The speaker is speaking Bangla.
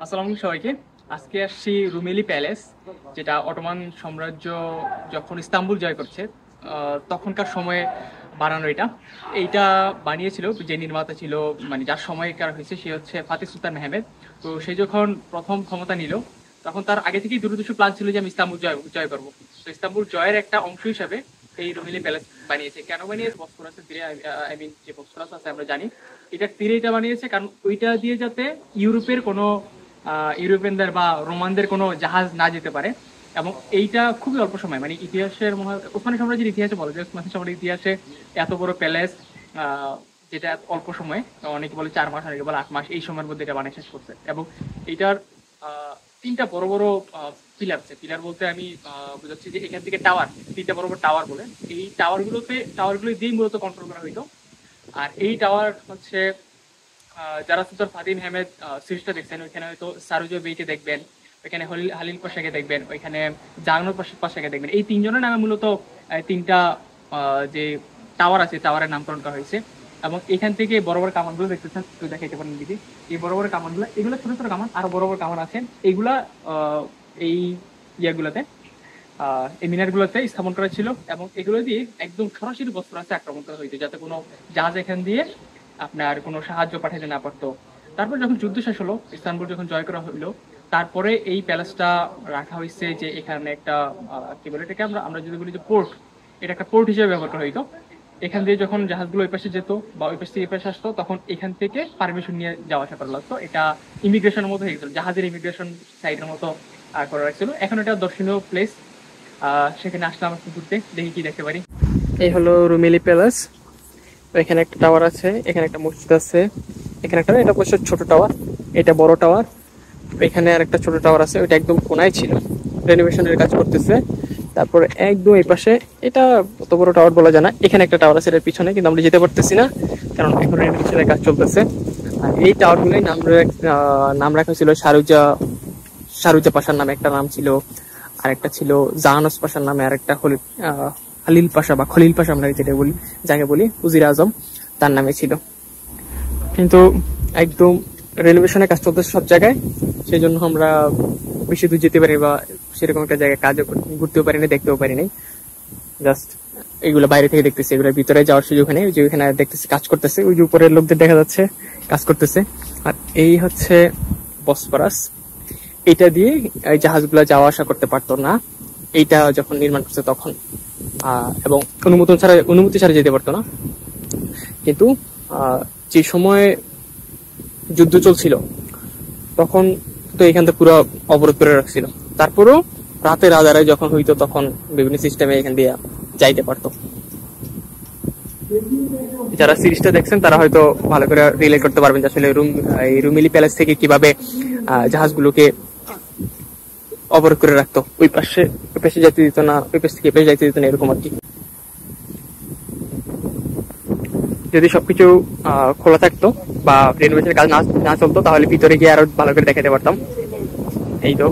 আসসালামু আলাইকুম সবাইকে। আজকে আসছি রুমেলি প্যালেস, যেটা অটোমান সাম্রাজ্য যখন ইস্তাম্বুল জয় করছে তখনকার সময়ে বানানো। এইটা বানিয়েছিল যে নির্মাতা ছিল, মানে যার সময়কার হয়েছে, সে হচ্ছে ফাতিহ সুলতান মেহমেদ। তো সে যখন প্রথম ক্ষমতা নিল তখন তার আগে থেকেই দূরদর্শী প্ল্যান ছিল যে আমি ইস্তাম্বুল জয় করবো। তো ইস্তাম্বুল জয়ের একটা অংশ হিসাবে এই রুমেলি প্যালেস বানিয়েছে। কেন বানিয়েছে? বসফরাসের তীরে, আই মিন যে বসফরাস আছে আমরা জানি, এটার তীরে এটা বানিয়েছে কারণ ওইটা দিয়ে যাতে ইউরোপের কোনো ইউরোপিয়ানদের বা রোমানদের কোনো জাহাজ না যেতে পারে। এবং এইটা খুবই অল্প সময়, মানে ইতিহাসের ওসমানী সাম্রাজ্যের ইতিহাসে বলে যে ওসমানী সাম্রাজ্যের ইতিহাসে এত বড় প্যালেস, যেটা অল্প সময়, অনেকে বলে 4 মাস, অনেকে বলে 8 মাস, এই সময়ের মধ্যে এটা বানিয়ে শেষ করছে। এবং এইটার তিনটা বড় বড় পিলার আছে। পিলার বলতে আমি বুঝাচ্ছি যে এখান থেকে টাওয়ার, তিনটা বড় বড় টাওয়ার বলে, এই টাওয়ারগুলো দিয়েই মূলত কন্ট্রোল করা হইতো। আর এই টাওয়ার হচ্ছে যারা সুলতান ফাতিহ আহমেদ সিরিজটা দেখছেন, ওইখানে হয়তো সারুজা বেইকে দেখবেন, ওইখানে হালিল পাশাকে দেখবেন, ওইখানে জাহানুর পাশাকে দেখবেন। এই তিনজনের নামে মূলত তিনটা যে টাওয়ার আছে, টাওয়ারের নামকরণ করা হয়েছে। এবং এখান থেকে বড় বড় কামানগুলো দেখতেছেন, একটু দেখাইতে পারেন দিদি। এই বড় বড় কামানগুলো, এগুলো ছোট ছোট কামান, আরো বড় বড় কামান আছে। এইগুলা এই ইয়াগুলাতে, এই মিনারগুলোতে স্থাপন করা ছিল। এবং এগুলো দিয়ে একদম সরাসরি বসফরাসে আক্রমণ করা হইতো, যাতে কোনো জাহাজ এখান দিয়ে আপনার কোনো সাহায্য পাঠাতে না পারতো। তারপর যখন যুদ্ধ শেষ হলো, ইস্তানবুল যখন জয় করা হলো, তারপরে এই প্যালেসটা রাখা হয়েছে যে এখানে একটা কি বলে এটাকে, আমরা আমরা যদি বলি যে পোর্ট, এটা একটা পোর্ট হিসেবে ব্যবহার করা হইতো। এখান দিয়ে যখন জাহাজগুলো ওই পাশে যেত বা ওই পাশ থেকে এই পাশে আসতো, তখন এখান থেকে পারমিশন নিয়ে যাওয়া আসা করা লাগতো। এটা ইমিগ্রেশনের মতো হয়ে গেছিল, জাহাজের ইমিগ্রেশন সাইডের মতো করা রাখছিল। এখন এটা দর্শনীয় প্লেস, সেখানে আসলাম একটু ঘুরতে, দেখি কি দেখতে পারি। এই হলো রুমেলি প্যালেস। এখানে একটা টাওয়ার আছে, এখানে একটা মসজিদ আছে, এখানে একটা, এটা অবশ্য ছোট টাওয়ার, এটা বড় টাওয়ার। এখানে আর একটা ছোট টাওয়ার আছে, ওইটা একদম কোনায় ছিল, রেনোভেশনের কাজ করতেছে। তারপর একদম এই পাশে, এটা অত বড় টাওয়ার বলা যায় না, এখানে একটা টাওয়ার আছে এর পিছনে, কিন্তু আমরা যেতে পারতেছি না কারণ এখন রেনোভেশনের কাজ চলতেছে। আর এই টাওয়ারগুলোই নাম রাখা ছিল সারুজা পাশার নামে একটা নাম ছিল, আর একটা ছিল জাহানস পাশার নামে, আর একটা হালিল পাশা বা খলিল পাশা আমরা যেটা বলি, যাকে বলি উজির আজম, তার নামে ছিল। কিন্তু একদম রেনোভেশনের কাজ চলতেছে সব জায়গায়, সেই জন্য আমরা বেশি দূর যেতে পারি বা সেরকম একটা জায়গায় কাজ ঘুরতেও পারিনি, দেখতেও পারিনি। জাস্ট এগুলো বাইরে থেকে দেখতেছি, এগুলোর ভিতরে যাওয়ার সুযোগ নেই। ওই যে ওইখানে দেখতেছি কাজ করতেছে, ওই যে উপরের লোকদের দেখা যাচ্ছে কাজ করতেছে। আর এই হচ্ছে বসফরাস, এটা দিয়ে এই জাহাজগুলো যাওয়া আসা করতে পারতো না এইটা যখন নির্মাণ করছে তখন, এবং অনুমতি ছাড়া যেতে পারতো না। কিন্তু যে সময় যুদ্ধ চলছিল তখন তো এখান থেকে পুরো অবরোধ করে রাখছিল। তারপরেও রাতের আধারে যখন হইতো তখন বিভিন্ন সিস্টেমে এখান দিয়ে যাইতে পারতো। যারা সিরিজটা দেখছেন তারা হয়তো ভালো করে রিলেট করতে পারবেন যে আসলে এই রুমেলি প্যালেস থেকে কিভাবে জাহাজগুলোকে অবরোধ করে রাখতো, ওই পাশে যাইতে দিত না, ওই পাশ থেকে এপাশে যাইতে দিত না, এরকম আর কি। যদি সবকিছু খোলা থাকতো বা রেনোভেশনের কাজ না চলতো, তাহলে ভিতরে গিয়ে আরো ভালো করে দেখাতে পারতাম। এই তো।